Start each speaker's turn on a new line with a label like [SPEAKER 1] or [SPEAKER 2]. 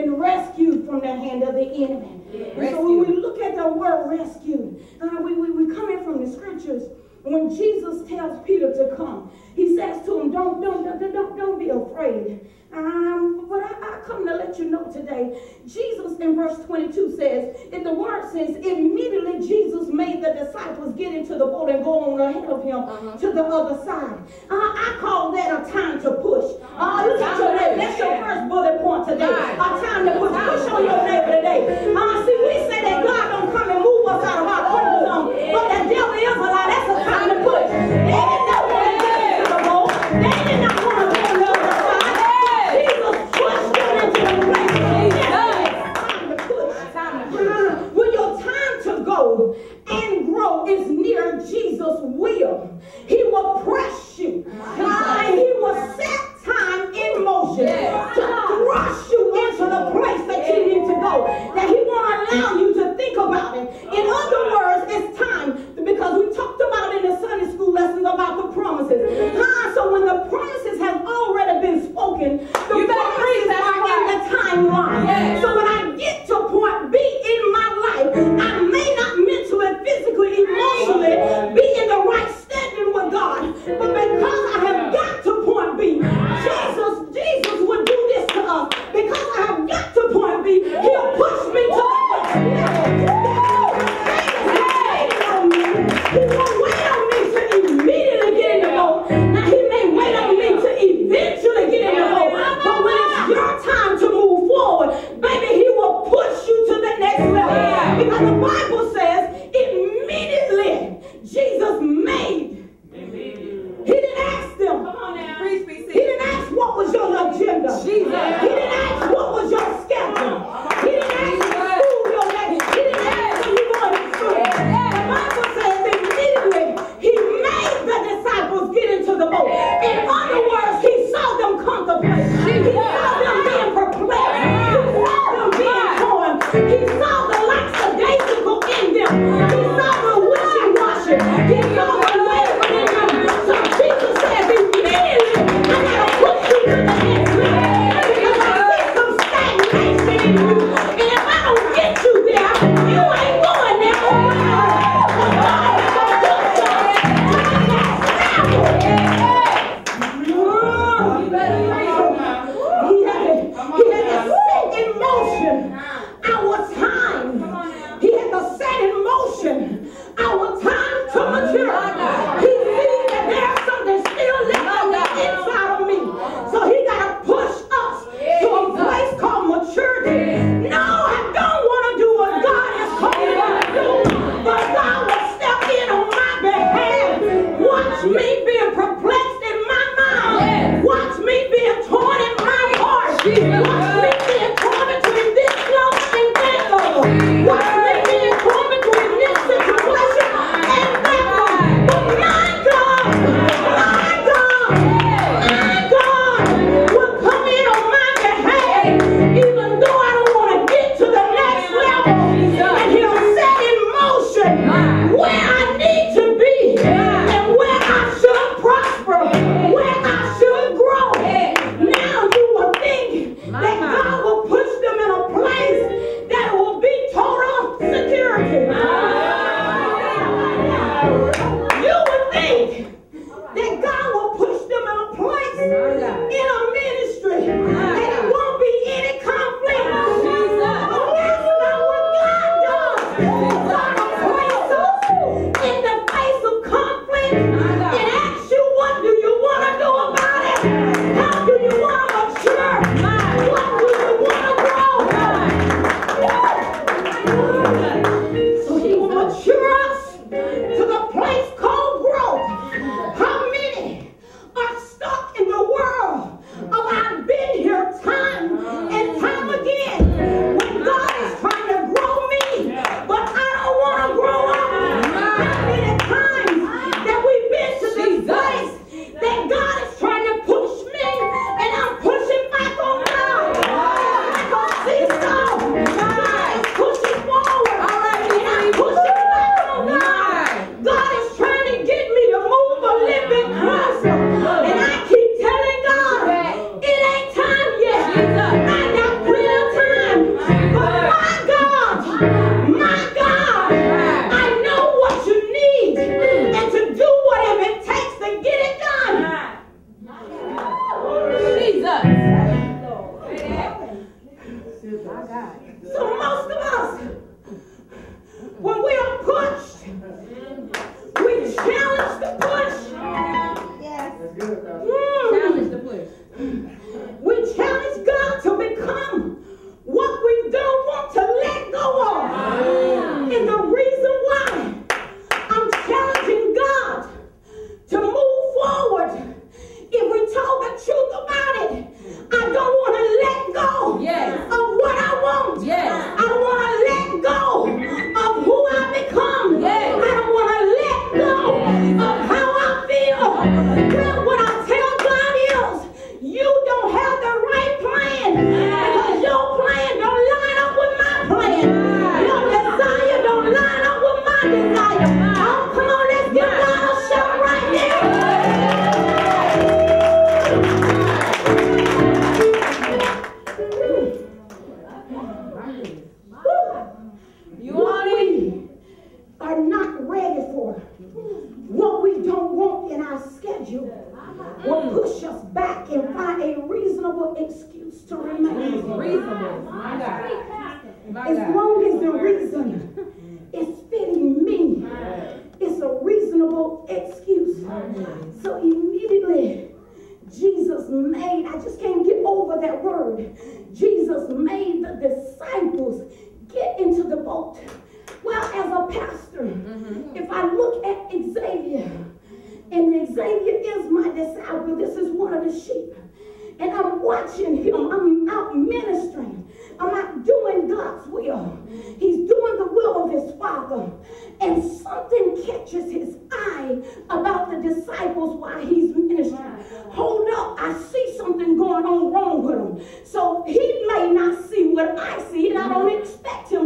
[SPEAKER 1] been rescued from the hand of the enemy. And so when we look at the word rescued, we come in from the scriptures. When Jesus tells Peter to come, he says to him, don't be afraid. But I come to let you know today, Jesus in verse 22 says, and the word says, immediately Jesus made the disciples get into the boat and go on ahead of him to the other side. I call that a time to push. Look at your neighbor. That's your first bullet point today. A time to push. Push on your neighbor today. See, we say that God don't come and move us out of our comfort zone, but the devil is a lie. That's a time to push. They did not want to get into the boat. They did not want to go on the other side. Jesus pushed them into the place. Time to push. When your time to go and grow is near Jesus' will, he will press you. And he will set time in motion to thrust you into the place that you need to go. That he won't allow you to think about it. In other words, it's time, because we talked about in the Sunday school lessons about the promises. So when the promises have already been spoken, the promises are in the timeline. So when I get to point B in my life, I may not mentally, physically, emotionally be in the right standing with God, but because I have got to point B, Jesus would do this to us. Because I have got to point B, he'll push me to the next level. He won't wait on me to immediately get in the boat. Now he may wait on me to eventually get in the boat, but when it's your time to move forward, baby, he will push you to the next level. Because the Bible says immediately Jesus made. He didn't ask them. He didn't ask what was your agenda. He didn't ask what was your schedule. He didn't ask what school your next. He didn't ask when you going to school. The Bible says immediately he made the disciples get into the boat. In other words, he saw them contemplate. He saw them being perplexed. He saw them being torn. He saw the likes of daisical in them. He saw the wishy-washy. He saw the wavering in them. So Jesus says immediately, I gotta push you to the next level. Because I see some stagnation in you. And if I don't get you there, you ain't going there. But God is gonna do something. He had to set in motion our time. He had to set in motion our time to mature. He sees that there's something still left on the inside of me. So he got to push us to a place called maturity. No, I don't want to do what God is calling me to do, but God will step in on my behalf. Watch me being perplexed in my mind. Watch me being torn in my heart. Watch me being torn between this love and that love. Watch me being torn between this situation and that one. But my God will come in on my behalf. Even though I don't want to get So most of us, when we are pushed, we challenge the push.
[SPEAKER 2] Yes.
[SPEAKER 3] That's good, Pastor.
[SPEAKER 2] Challenge the push.
[SPEAKER 1] We challenge God to become what we don't want to let go of. And the reason why I'm challenging God to move forward, if we told the truth about it, I don't want to let go of what I want. I don't want to let go of who I become. I don't want to let go of how I feel. Well, what I tell God is, you don't have the right plan because your plan don't line up with my plan. Your desire don't line up with my desire. Oh, come on, let's give God a shout right now. What we are not ready for, what we don't want in our schedule, will push us back and find a reasonable excuse to remain.
[SPEAKER 2] Reasonable. My God.
[SPEAKER 1] As long as the reason is fitting me, it's a reasonable excuse. So immediately, Jesus made, I just can't get over that word. Jesus made the disciples get into the boat. Well, as a pastor, if I look at Xavier, and Xavier is my disciple, this is one of the sheep, and I'm watching him, I'm out ministering, I'm out doing God's will. He's doing the will of his Father, and something catches his eye about the disciples while he's ministering. Hold up, I see something going on wrong with him. So he may not see what I see, and I don't expect him